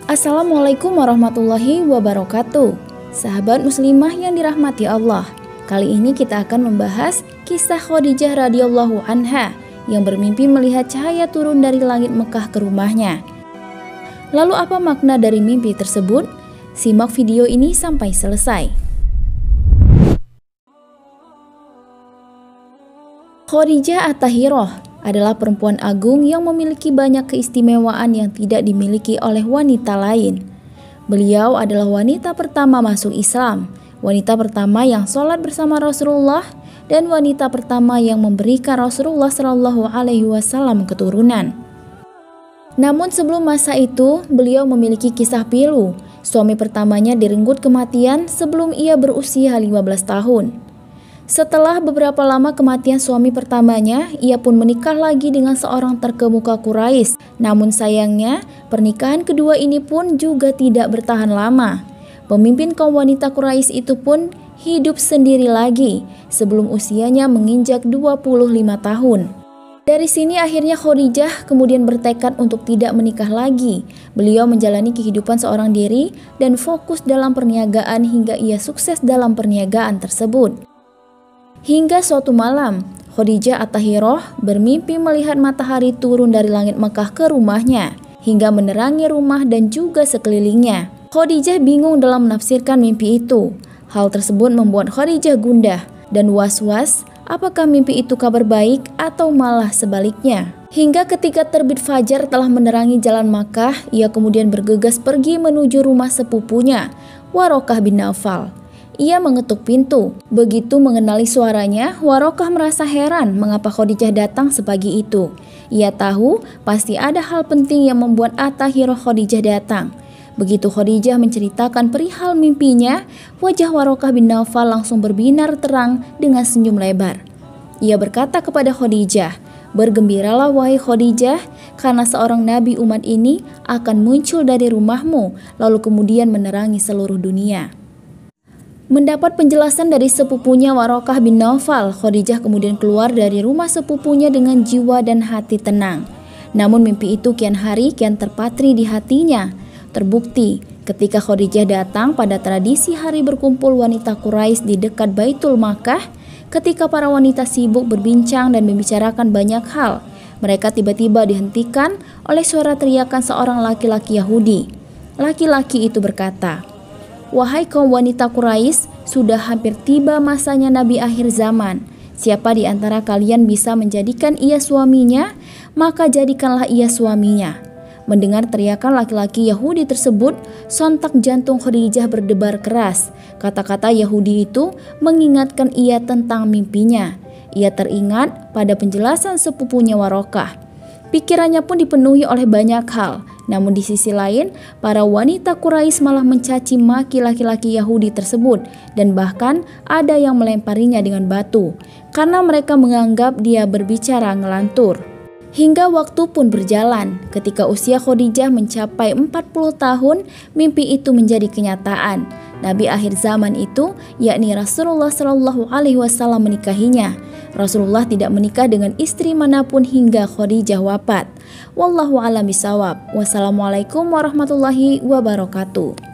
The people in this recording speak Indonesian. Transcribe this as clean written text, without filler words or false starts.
Assalamualaikum warahmatullahi wabarakatuh. Sahabat muslimah yang dirahmati Allah, kali ini kita akan membahas kisah Khadijah radhiyallahu anha yang bermimpi melihat cahaya turun dari langit Mekah ke rumahnya. Lalu apa makna dari mimpi tersebut? Simak video ini sampai selesai. Khadijah At-Tahirah adalah perempuan agung yang memiliki banyak keistimewaan yang tidak dimiliki oleh wanita lain. Beliau adalah wanita pertama masuk Islam, wanita pertama yang sholat bersama Rasulullah, dan wanita pertama yang memberikan Rasulullah Shallallahu Alaihi Wasallam keturunan. Namun sebelum masa itu, beliau memiliki kisah pilu. Suami pertamanya direnggut kematian sebelum ia berusia 15 tahun. Setelah beberapa lama kematian suami pertamanya, ia pun menikah lagi dengan seorang terkemuka Quraisy. Namun sayangnya, pernikahan kedua ini pun juga tidak bertahan lama. Pemimpin kaum wanita Quraisy itu pun hidup sendiri lagi sebelum usianya menginjak 25 tahun. Dari sini akhirnya Khadijah kemudian bertekad untuk tidak menikah lagi. Beliau menjalani kehidupan seorang diri dan fokus dalam perniagaan hingga ia sukses dalam perniagaan tersebut. Hingga suatu malam, Khadijah At-Tahirah bermimpi melihat matahari turun dari langit Mekah ke rumahnya, hingga menerangi rumah dan juga sekelilingnya. Khadijah bingung dalam menafsirkan mimpi itu. Hal tersebut membuat Khadijah gundah dan was-was apakah mimpi itu kabar baik atau malah sebaliknya. Hingga ketika terbit fajar telah menerangi jalan Makkah, ia kemudian bergegas pergi menuju rumah sepupunya, Warokah bin Naufal. Ia mengetuk pintu. Begitu mengenali suaranya, Warokah merasa heran mengapa Khadijah datang sepagi itu. Ia tahu pasti ada hal penting yang membuat At-Tahirah Khadijah datang. Begitu Khadijah menceritakan perihal mimpinya, wajah Warokah bin Naufal langsung berbinar terang dengan senyum lebar. Ia berkata kepada Khadijah, "Bergembiralah wahai Khadijah, karena seorang nabi umat ini akan muncul dari rumahmu, lalu kemudian menerangi seluruh dunia." Mendapat penjelasan dari sepupunya Warokah bin Naufal, Khadijah kemudian keluar dari rumah sepupunya dengan jiwa dan hati tenang. Namun mimpi itu kian hari kian terpatri di hatinya. Terbukti ketika Khadijah datang pada tradisi hari berkumpul wanita Quraisy di dekat Baitul Makkah, ketika para wanita sibuk berbincang dan membicarakan banyak hal, mereka tiba-tiba dihentikan oleh suara teriakan seorang laki-laki Yahudi. Laki-laki itu berkata, "Wahai kaum wanita Quraisy, sudah hampir tiba masanya Nabi akhir zaman. Siapa di antara kalian bisa menjadikan ia suaminya, maka jadikanlah ia suaminya." Mendengar teriakan laki-laki Yahudi tersebut, sontak jantung Khadijah berdebar keras. Kata-kata Yahudi itu mengingatkan ia tentang mimpinya. Ia teringat pada penjelasan sepupunya Warokah. Pikirannya pun dipenuhi oleh banyak hal. Namun di sisi lain, para wanita Quraisy malah mencaci maki laki-laki Yahudi tersebut dan bahkan ada yang melemparinya dengan batu karena mereka menganggap dia berbicara ngelantur. Hingga waktu pun berjalan. Ketika usia Khadijah mencapai 40 tahun, mimpi itu menjadi kenyataan. Nabi akhir zaman itu, yakni Rasulullah Shallallahu Alaihi Wasallam menikahinya. Rasulullah tidak menikah dengan istri manapun hingga Khadijah wafat. Wallahu a'lam bishawab. Wassalamualaikum warahmatullahi wabarakatuh.